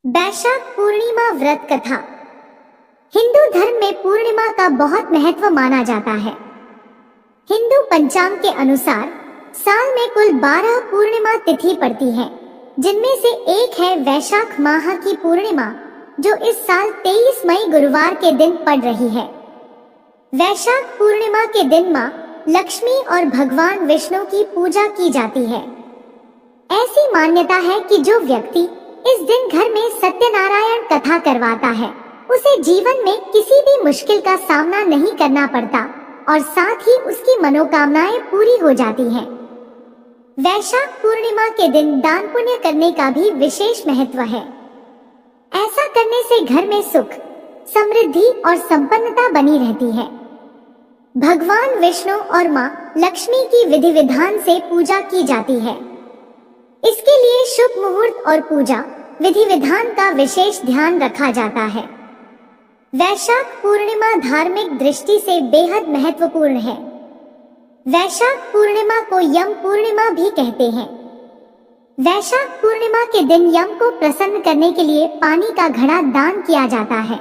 वैशाख पूर्णिमा व्रत कथा। हिंदू धर्म में पूर्णिमा का बहुत महत्व माना जाता है। हिंदू पंचांग के अनुसार साल में कुल 12 पूर्णिमा तिथि पड़ती है, जिनमें से एक है वैशाख माह की पूर्णिमा, जो इस साल 23 मई गुरुवार के दिन पड़ रही है। वैशाख पूर्णिमा के दिन मां लक्ष्मी और भगवान विष्णु की पूजा की जाती है। ऐसी मान्यता है कि जो व्यक्ति इस दिन घर में सत्यनारायण कथा करवाता है, उसे जीवन में किसी भी मुश्किल का सामना नहीं करना पड़ता और साथ ही उसकी मनोकामनाएं पूरी हो जाती हैं। वैशाख पूर्णिमा के दिन दान पुण्य करने का भी विशेष महत्व है। ऐसा करने से घर में सुख, समृद्धि और संपन्नता बनी रहती है। भगवान विष्णु और मां लक्ष्मी की विधि विधान से पूजा की जाती है। इसके लिए शुभ मुहूर्त और पूजा विधि विधान का विशेष ध्यान रखा जाता है। वैशाख पूर्णिमा धार्मिक दृष्टि से बेहद महत्वपूर्ण है। वैशाख पूर्णिमा को यम पूर्णिमा भी कहते हैं। वैशाख पूर्णिमा के दिन यम को प्रसन्न करने के लिए पानी का घड़ा दान किया जाता है।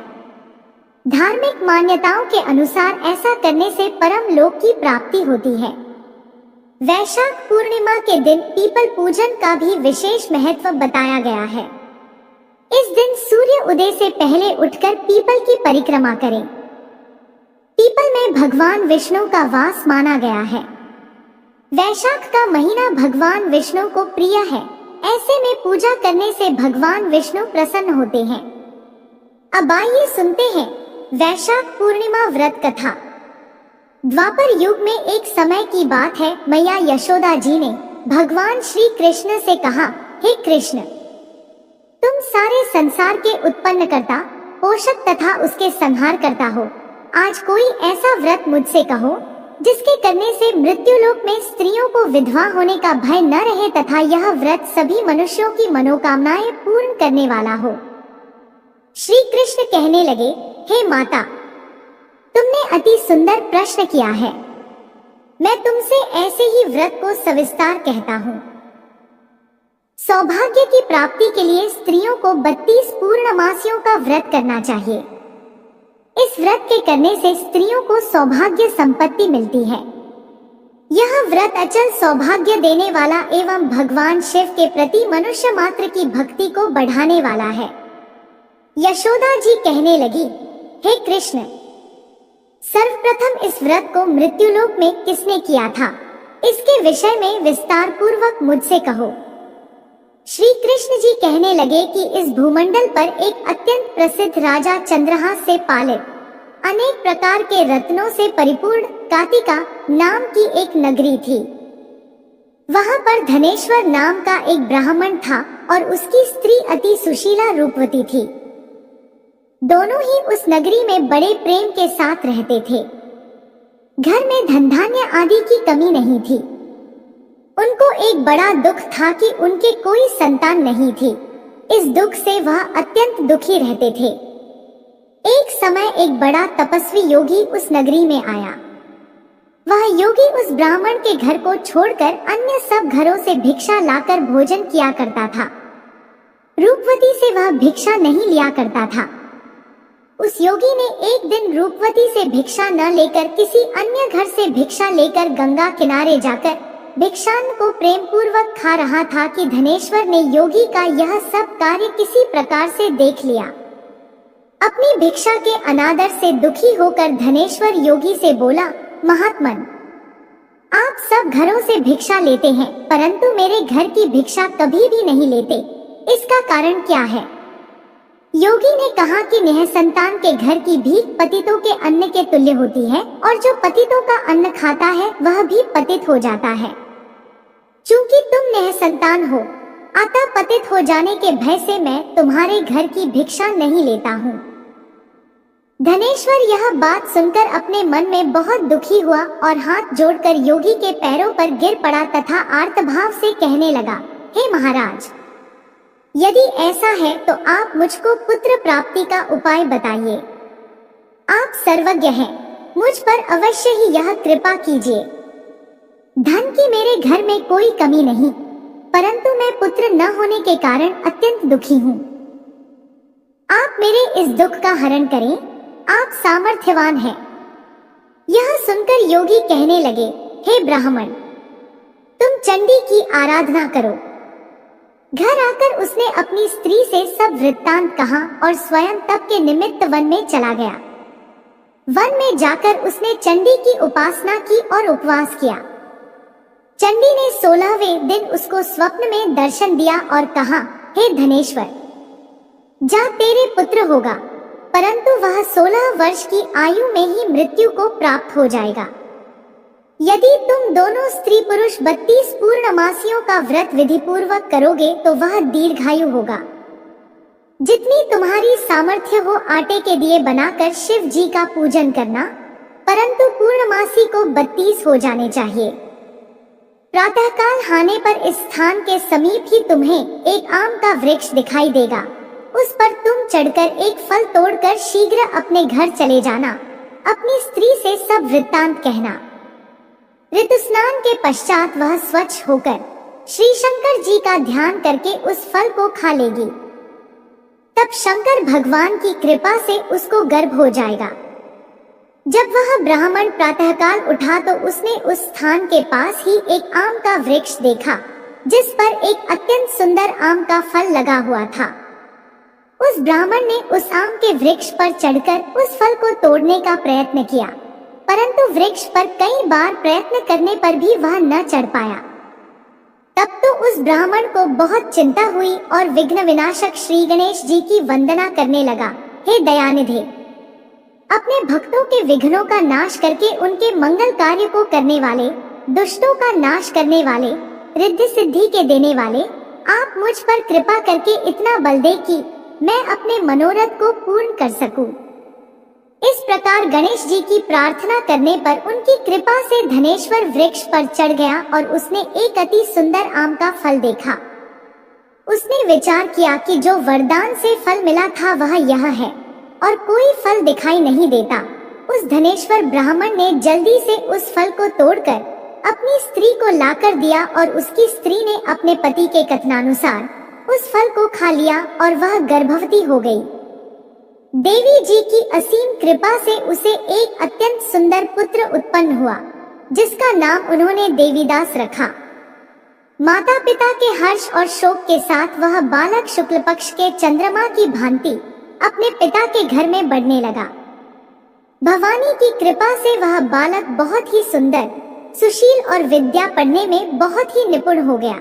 धार्मिक मान्यताओं के अनुसार ऐसा करने से परम लोक की प्राप्ति होती है। वैशाख पूर्णिमा के दिन पीपल पूजन का भी विशेष महत्व बताया गया है। इस दिन सूर्य उदय से पहले उठकर पीपल की परिक्रमा करें। पीपल में भगवान विष्णु का वास माना गया है। वैशाख का महीना भगवान विष्णु को प्रिय है। ऐसे में पूजा करने से भगवान विष्णु प्रसन्न होते हैं। अब आइए सुनते हैं वैशाख पूर्णिमा व्रत कथा। द्वापर युग में एक समय की बात है, मैया यशोदा जी ने भगवान श्री कृष्ण से कहा, हे कृष्ण, तुम सारे संसार के उत्पन्न करता, पोषक तथा उसके संहार करता हो। आज कोई ऐसा व्रत मुझसे कहो जिसके करने से मृत्युलोक में स्त्रियों को विधवा होने का भय न रहे तथा यह व्रत सभी मनुष्यों की मनोकामनाएं पूर्ण करने वाला हो। श्री कृष्ण कहने लगे, हे माता, तुमने अति सुंदर प्रश्न किया है। मैं तुमसे ऐसे ही व्रत को सविस्तार कहता हूँ। सौभाग्य की प्राप्ति के लिए स्त्रियों को 32 पूर्णमासियों का व्रत करना चाहिए। इस व्रत के करने से स्त्रियों को सौभाग्य संपत्ति मिलती है। यह व्रत अचल सौभाग्य देने वाला एवं भगवान शिव के प्रति मनुष्य मात्र की भक्ति को बढ़ाने वाला है। यशोदा जी कहने लगी, हे कृष्ण, सर्वप्रथम इस व्रत को मृत्युलोक में किसने किया था, इसके विषय में विस्तार पूर्वक मुझसे कहो। श्री कृष्ण जी कहने लगे कि इस भूमंडल पर एक अत्यंत प्रसिद्ध राजा चंद्रहास से पालित अनेक प्रकार के रत्नों से परिपूर्ण कातिका नाम की एक नगरी थी। वहां पर धनेश्वर नाम का एक ब्राह्मण था और उसकी स्त्री अति सुशीला रूपवती थी। दोनों ही उस नगरी में बड़े प्रेम के साथ रहते थे। घर में धन धान्य आदि की कमी नहीं थी। उनको एक बड़ा दुख था कि उनके कोई संतान नहीं थी। इस दुख से वह अत्यंत दुखी रहते थे। एक समय एक बड़ा तपस्वी योगी उस नगरी में आया। वह योगी उस ब्राह्मण के घर को छोड़कर अन्य सब घरों से भिक्षा लाकर भोजन किया करता था। रूपवती से वह भिक्षा नहीं लिया करता था। उस योगी ने एक दिन रूपवती से भिक्षा न लेकर किसी अन्य घर से भिक्षा लेकर गंगा किनारे जाकर भिक्षान्न को प्रेम पूर्वक खा रहा था कि धनेश्वर ने योगी का यह सब कार्य किसी प्रकार से देख लिया। अपनी भिक्षा के अनादर से दुखी होकर धनेश्वर योगी से बोला, महात्मन, आप सब घरों से भिक्षा लेते हैं परंतु मेरे घर की भिक्षा कभी भी नहीं लेते, इसका कारण क्या है? योगी ने कहा कि निःसंतान के घर की भीख पतितों के अन्न के तुल्य होती है और जो पतितों का अन्न खाता है वह भी पतित हो जाता है। चूंकि तुम निःसंतान हो, अतः पतित हो जाने के भय से मैं तुम्हारे घर की भिक्षा नहीं लेता हूँ। धनेश्वर यह बात सुनकर अपने मन में बहुत दुखी हुआ और हाथ जोड़कर योगी के पैरों पर गिर पड़ा तथा आर्तभाव से कहने लगा, हे महाराज, यदि ऐसा है तो आप मुझको पुत्र प्राप्ति का उपाय बताइए। आप सर्वज्ञ हैं, मुझ पर अवश्य ही यह कृपा कीजिए। धन की मेरे घर में कोई कमी नहीं, परंतु मैं पुत्र न होने के कारण अत्यंत दुखी हूँ। आप मेरे इस दुख का हरण करें, आप सामर्थ्यवान हैं। यह सुनकर योगी कहने लगे, हे ब्राह्मण, तुम चंडी की आराधना करो। घर आकर उसने अपनी स्त्री से सब वृत्तांत कहा और स्वयं तप के निमित्त वन में चला गया। वन में जाकर उसने चंडी की उपासना की और उपवास किया। चंडी ने 16वें दिन उसको स्वप्न में दर्शन दिया और कहा, हे धनेश्वर, जा तेरे पुत्र होगा, परंतु वह 16 वर्ष की आयु में ही मृत्यु को प्राप्त हो जाएगा। यदि तुम दोनों स्त्री पुरुष 32 पूर्णमासियों का व्रत विधि पूर्वक करोगे तो वह दीर्घायु होगा। जितनी तुम्हारी सामर्थ्य हो आटे के दिए बनाकर शिव जी का पूजन करना, परंतु पूर्णमासी को 32 हो जाने चाहिए। प्रातःकाल हाने पर इस स्थान के समीप ही तुम्हें एक आम का वृक्ष दिखाई देगा। उस पर तुम चढ़कर एक फल तोड़कर शीघ्र अपने घर चले जाना। अपनी स्त्री से सब वृत्तांत कहना। ऋतु स्नान के पश्चात वह स्वच्छ होकर श्री शंकर जी का ध्यान करके उस फल को खा लेगी। तब शंकर भगवान की कृपा से उसको गर्भ हो जाएगा। जब वह ब्राह्मण प्रातःकाल उठा तो उसने उस स्थान के पास ही एक आम का वृक्ष देखा, जिस पर एक अत्यंत सुंदर आम का फल लगा हुआ था। उस ब्राह्मण ने उस आम के वृक्ष पर चढ़कर उस फल को तोड़ने का प्रयत्न किया, परंतु वृक्ष पर कई बार प्रयत्न करने पर भी वह न चढ़ पाया। तब तो उस ब्राह्मण को बहुत चिंता हुई और विघ्न विनाशक श्री गणेश जी की वंदना करने लगा। हे दयानिधे, अपने भक्तों के विघ्नों का नाश करके उनके मंगल कार्य को करने वाले, दुष्टों का नाश करने वाले, रिद्धि सिद्धि के देने वाले, आप मुझ पर कृपा करके इतना बल दे कि मैं अपने मनोरथ को पूर्ण कर सकूं। इस प्रकार गणेश जी की प्रार्थना करने पर उनकी कृपा से धनेश्वर वृक्ष पर चढ़ गया और उसने एक अति सुंदर आम का फल देखा। उसने विचार किया कि जो वरदान से फल मिला था वह यह है और कोई फल दिखाई नहीं देता। उस धनेश्वर ब्राह्मण ने जल्दी से उस फल को तोड़कर अपनी स्त्री को लाकर दिया और उसकी स्त्री ने अपने पति के कथनानुसार उस फल को खा लिया और वह गर्भवती हो गई। देवी जी की असीम कृपा से उसे एक अत्यंत सुंदर पुत्र उत्पन्न हुआ, जिसका नाम उन्होंने देवीदास रखा। माता पिता के हर्ष और शोक के साथ वह बालक शुक्ल पक्ष के चंद्रमा की भांति अपने पिता के घर में बढ़ने लगा। भवानी की कृपा से वह बालक बहुत ही सुंदर, सुशील और विद्या पढ़ने में बहुत ही निपुण हो गया।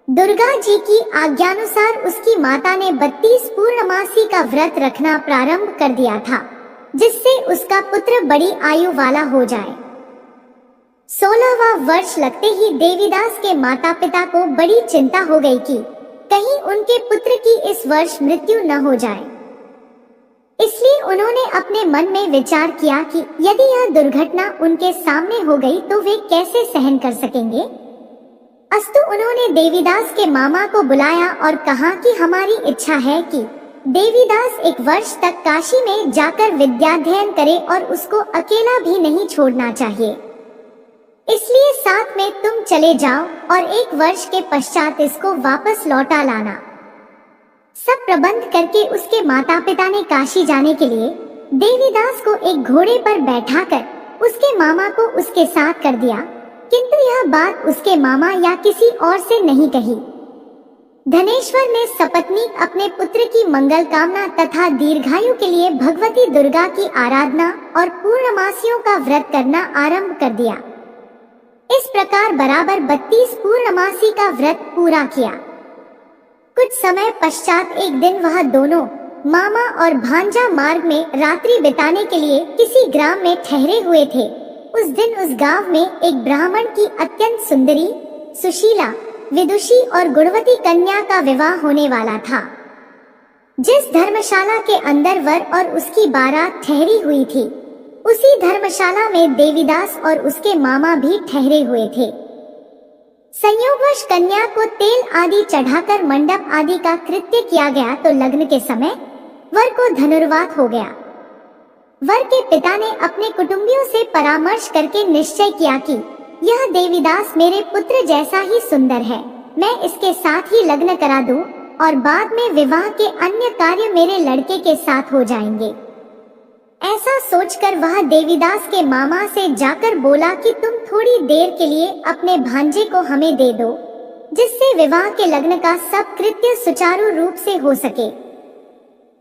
दुर्गा जी की आज्ञानुसार उसकी माता ने 32 पूर्णमासी का व्रत रखना प्रारंभ कर दिया था, जिससे उसका पुत्र बड़ी आयु वाला हो जाए। 16वां वर्ष लगते ही देवीदास के माता पिता को बड़ी चिंता हो गई कि कहीं उनके पुत्र की इस वर्ष मृत्यु न हो जाए। इसलिए उन्होंने अपने मन में विचार किया कि यदि यह दुर्घटना उनके सामने हो गई तो वे कैसे सहन कर सकेंगे। अस्तु उन्होंने देवीदास के मामा को बुलाया और कहा कि हमारी इच्छा है कि देवीदास 1 वर्ष तक काशी में जाकर विद्याध्ययन करे और उसको अकेला भी नहीं छोड़ना चाहिए। इसलिए साथ में तुम चले जाओ और 1 वर्ष के पश्चात इसको वापस लौटा लाना। सब प्रबंध करके उसके माता पिता ने काशी जाने के लिए देवीदास को एक घोड़े पर बैठाकर उसके मामा को उसके साथ कर दिया, किंतु यह बात उसके मामा या किसी और से नहीं कही। धनेश्वर ने सपत्नीक अपने पुत्र की मंगल कामना तथा दीर्घायु के लिए भगवती दुर्गा की आराधना और पूर्णमासियों का व्रत करना आरंभ कर दिया। इस प्रकार बराबर 32 पूर्णमासी का व्रत पूरा किया। कुछ समय पश्चात एक दिन वह दोनों मामा और भांजा मार्ग में रात्रि बिताने के लिए किसी ग्राम में ठहरे हुए थे। उस दिन उस गांव में एक ब्राह्मण की अत्यंत सुंदरी, सुशीला, विदुषी और गुणवती कन्या का विवाह होने वाला था। जिस धर्मशाला के अंदर वर और उसकी बारात ठहरी हुई थी, उसी धर्मशाला में देवीदास और उसके मामा भी ठहरे हुए थे। संयोगवश कन्या को तेल आदि चढ़ाकर मंडप आदि का कृत्य किया गया तो लग्न के समय वर को धनुर्वात हो गया। वर के पिता ने अपने कुटुंबियों से परामर्श करके निश्चय किया कि यह देवीदास मेरे पुत्र जैसा ही सुंदर है, मैं इसके साथ ही लग्न करा दूं और बाद में विवाह के अन्य कार्य मेरे लड़के के साथ हो जाएंगे। ऐसा सोचकर वह देवीदास के मामा से जाकर बोला कि तुम थोड़ी देर के लिए अपने भांजे को हमें दे दो, जिससे विवाह के लग्न का सब कृत्य सुचारू रूप से हो सके।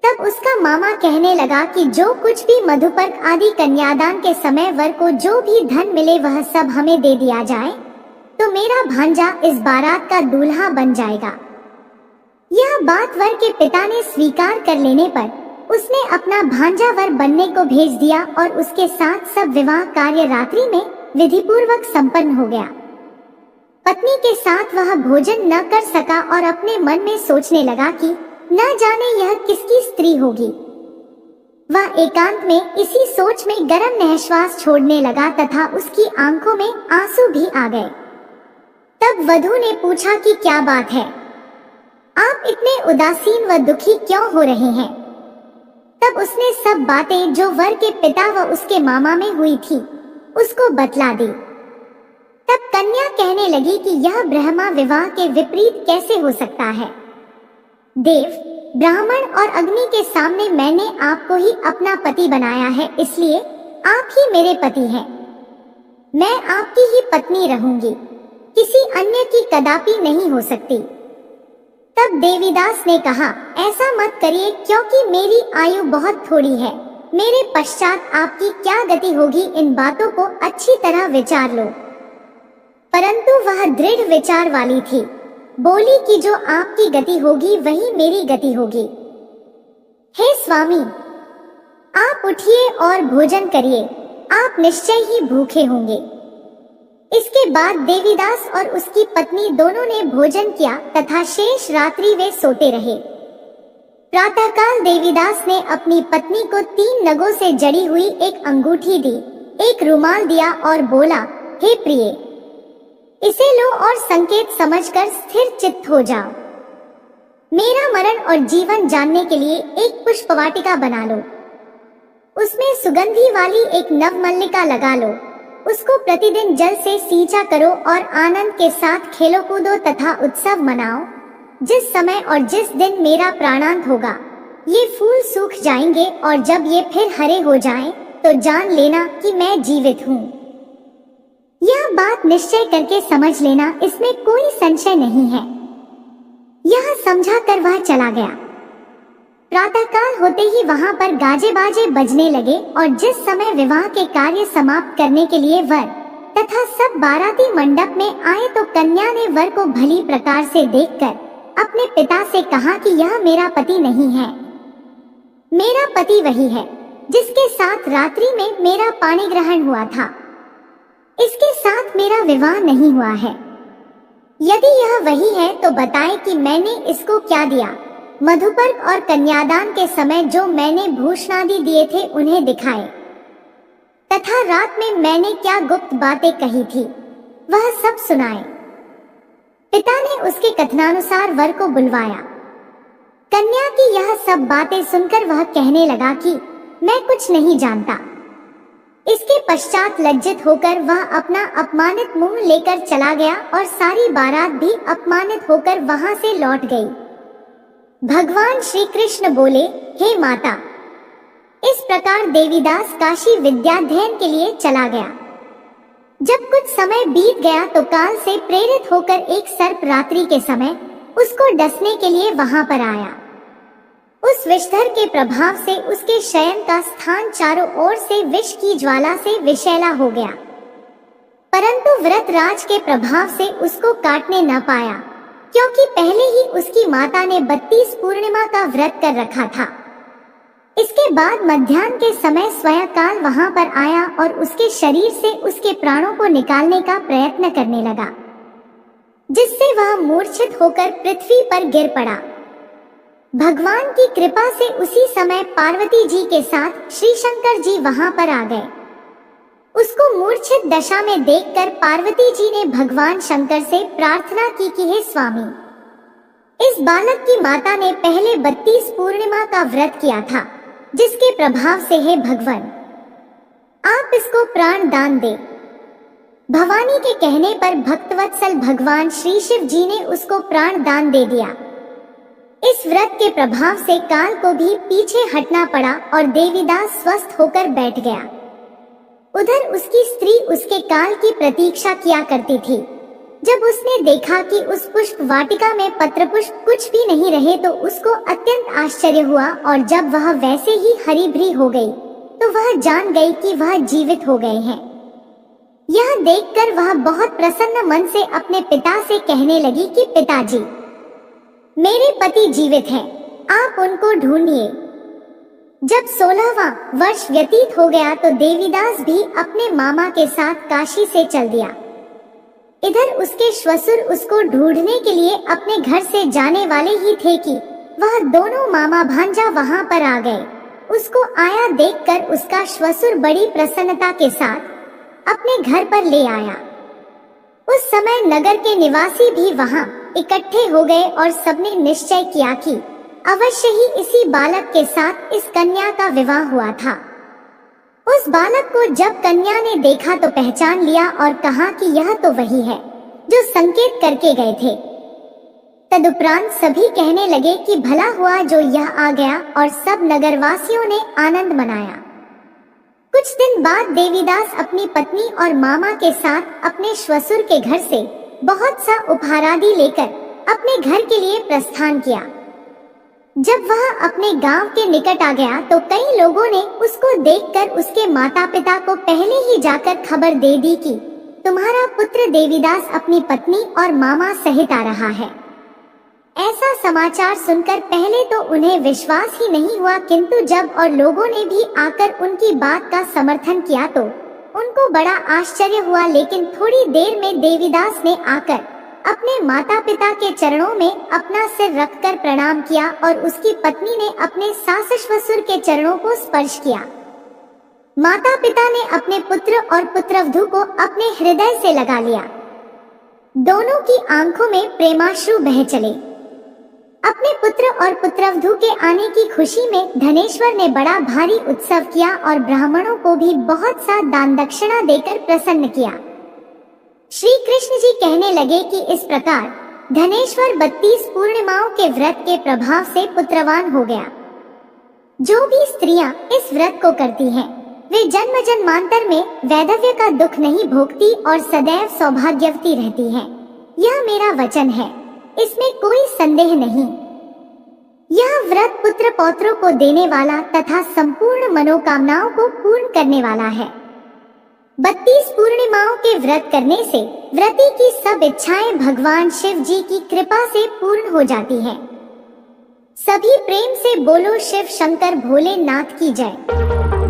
तब उसका मामा कहने लगा कि जो कुछ भी मधुपर्क आदि कन्यादान के समय वर को जो भी धन मिले वह सब हमें दे दिया जाए, तो मेरा भांजा इस बारात का दूल्हा बन जाएगा। यह बात वर के पिता ने स्वीकार कर लेने पर उसने अपना भांजा वर बनने को भेज दिया और उसके साथ सब विवाह कार्य रात्रि में विधिपूर्वक संपन्न हो गया। पत्नी के साथ वह भोजन न कर सका और अपने मन में सोचने लगा कि न जाने यह किसकी स्त्री होगी। वह एकांत में इसी सोच में गर्म नहश्वास छोड़ने लगा तथा उसकी आंखों में आंसू भी आ गए। तब वधू ने पूछा कि क्या बात है, आप इतने उदासीन व दुखी क्यों हो रहे हैं? तब उसने सब बातें जो वर के पिता व उसके मामा में हुई थी उसको बतला दी। तब कन्या कहने लगी कि यह ब्रह्मा विवाह के विपरीत कैसे हो सकता है। देव, ब्राह्मण और अग्नि के सामने मैंने आपको ही अपना पति बनाया है, इसलिए आप ही मेरे पति हैं। मैं आपकी ही पत्नी रहूंगी, किसी अन्य की कदापि नहीं हो सकती। तब देवीदास ने कहा, ऐसा मत करिए क्योंकि मेरी आयु बहुत थोड़ी है। मेरे पश्चात आपकी क्या गति होगी, इन बातों को अच्छी तरह विचार लो। परंतु वह दृढ़ विचार वाली थी, बोली कि जो आपकी गति होगी वही मेरी गति होगी। हे स्वामी, आप उठिए और भोजन करिए, आप निश्चय ही भूखे होंगे। इसके बाद देवीदास और उसकी पत्नी दोनों ने भोजन किया तथा शेष रात्रि वे सोते रहे। प्रातःकाल देवीदास ने अपनी पत्नी को 3 नगों से जड़ी हुई एक अंगूठी दी, एक रुमाल दिया और बोला, हे प्रिय, इसे लो और संकेत समझकर स्थिर चित्त हो जाओ। मेरा मरण और जीवन जानने के लिए एक पुष्पवाटिका बना लो, उसमें सुगंधी वाली एक नवमल्लिका लगा लो, उसको प्रतिदिन जल से सींचा करो और आनंद के साथ खेलो कूदो तथा उत्सव मनाओ। जिस समय और जिस दिन मेरा प्राणांत होगा ये फूल सूख जाएंगे और जब ये फिर हरे हो जाएं, तो जान लेना कि मैं जीवित हूँ। यह बात निश्चय करके समझ लेना, इसमें कोई संशय नहीं है। यह समझा कर वह चला गया। प्रातःकाल होते ही वहां पर गाजे बाजे बजने लगे और जिस समय विवाह के कार्य समाप्त करने के लिए वर तथा सब बाराती मंडप में आए तो कन्या ने वर को भली प्रकार से देखकर अपने पिता से कहा कि यह मेरा पति नहीं है, मेरा पति वही है जिसके साथ रात्रि में मेरा पानी ग्रहण हुआ था, इसके साथ मेरा विवाह नहीं हुआ है। यदि यह वही है तो बताएं कि मैंने इसको क्या दिया। मधुपर्क और कन्यादान के समय जो मैंने भूषणादि दिए थे उन्हें दिखाए तथा रात में मैंने क्या गुप्त बातें कही थी वह सब सुनाए। पिता ने उसके कथनानुसार वर को बुलवाया। कन्या की यह सब बातें सुनकर वह कहने लगा कि मैं कुछ नहीं जानता। इसके पश्चात लज्जित होकर वह अपना अपमानित मुंह लेकर चला गया और सारी बारात भी अपमानित होकर वहां से लौट गई। भगवान श्री कृष्ण बोले, हे माता, इस प्रकार देवीदास काशी विद्याध्ययन के लिए चला गया। जब कुछ समय बीत गया तो काल से प्रेरित होकर एक सर्प रात्रि के समय उसको डसने के लिए वहां पर आया। उस विषधर के प्रभाव से उसके शयन का स्थान चारों ओर से विष की ज्वाला से विषैला हो गया, परंतु व्रतराज के प्रभाव से उसको काटने न पाया, क्योंकि पहले ही उसकी माता ने 32 पूर्णिमा का व्रत कर रखा था। इसके बाद मध्याह्न के समय स्वयंकाल वहां पर आया और उसके शरीर से उसके प्राणों को निकालने का प्रयत्न करने लगा, जिससे वह मूर्छित होकर पृथ्वी पर गिर पड़ा। भगवान की कृपा से उसी समय पार्वती जी के साथ श्री शंकर जी वहां पर आ गए। उसको मूर्छित दशा में देखकर पार्वती जी ने भगवान शंकर से प्रार्थना की कि हे स्वामी, इस बालक की माता ने पहले 32 पूर्णिमा का व्रत किया था, जिसके प्रभाव से हे भगवान आप इसको प्राण दान दे। भवानी के कहने पर भक्तवत्सल भगवान श्री शिव जी ने उसको प्राण दान दे दिया। इस व्रत के प्रभाव से काल को भी पीछे हटना पड़ा और देवीदास स्वस्थ होकर बैठ गया। उधर उसकी स्त्री उसके काल की प्रतीक्षा किया करती थी। जब उसने देखा कि उस पुष्प वाटिका में पत्र पुष्प कुछ भी नहीं रहे तो उसको अत्यंत आश्चर्य हुआ, और जब वह वैसे ही हरी भरी हो गई तो वह जान गई कि वह जीवित हो गए हैं। यह देखकर वह बहुत प्रसन्न मन से अपने पिता से कहने लगी कि पिताजी, मेरे पति जीवित हैं, आप उनको ढूंढिए। जब 16वां वर्ष व्यतीत हो गया तो देवीदास भी अपने मामा के साथ काशी से चल दिया। इधर उसके श्वशुर उसको ढूंढने के लिए अपने घर से जाने वाले ही थे कि वह दोनों मामा भांजा वहां पर आ गए। उसको आया देखकर उसका श्वशुर बड़ी प्रसन्नता के साथ अपने घर पर ले आया। उस समय नगर के निवासी भी वहां इकट्ठे हो गए और सबने निश्चय किया कि अवश्य ही इसी बालक के साथ इस कन्या का विवाह हुआ था। उस बालक को जब कन्या ने देखा तो पहचान लिया और कहा कि यह तो वही है जो संकेत करके गए थे। तदुपरांत सभी कहने लगे कि भला हुआ जो यह आ गया, और सब नगरवासियों ने आनंद मनाया। कुछ दिन बाद देवीदास अपनी पत्नी और मामा के साथ अपने श्वशुर के घर से बहुत सा उपहारादि लेकर अपने घर के लिए प्रस्थान किया। जब वह अपने गांव के निकट आ गया तो कई लोगों ने उसको देखकर उसके माता पिता को पहले ही जाकर खबर दे दी कि तुम्हारा पुत्र देवीदास अपनी पत्नी और मामा सहित आ रहा है। ऐसा समाचार सुनकर पहले तो उन्हें विश्वास ही नहीं हुआ, किंतु जब और लोगों ने भी आकर उनकी बात का समर्थन किया तो उनको बड़ा आश्चर्य हुआ। लेकिन थोड़ी देर में देवीदास ने आकर अपने माता पिता के चरणों में अपना सिर रखकर प्रणाम किया और उसकी पत्नी ने अपने सास ससुर के चरणों को स्पर्श किया। माता पिता ने अपने पुत्र और पुत्रवधू को अपने हृदय से लगा लिया। दोनों की आंखों में प्रेमाश्रु बह चले। अपने पुत्र और पुत्रवधू के आने की खुशी में धनेश्वर ने बड़ा भारी उत्सव किया और ब्राह्मणों को भी बहुत सा दान दक्षिणा देकर प्रसन्न किया। श्री कृष्ण जी कहने लगे कि इस प्रकार धनेश्वर 32 पूर्णिमाओं के व्रत के प्रभाव से पुत्रवान हो गया। जो भी स्त्रियां इस व्रत को करती हैं, वे जन्म जन्मांतर में वैधव्य का दुख नहीं भोगती और सदैव सौभाग्यवती रहती हैं। यह मेरा वचन है, इसमें कोई संदेह नहीं। यह व्रत पुत्र पौत्रों को देने वाला तथा संपूर्ण मनोकामनाओं को पूर्ण करने वाला है। 32 पूर्णिमाओं के व्रत करने से व्रती की सब इच्छाएं भगवान शिव जी की कृपा से पूर्ण हो जाती हैं। सभी प्रेम से बोलो शिव शंकर भोलेनाथ की जय।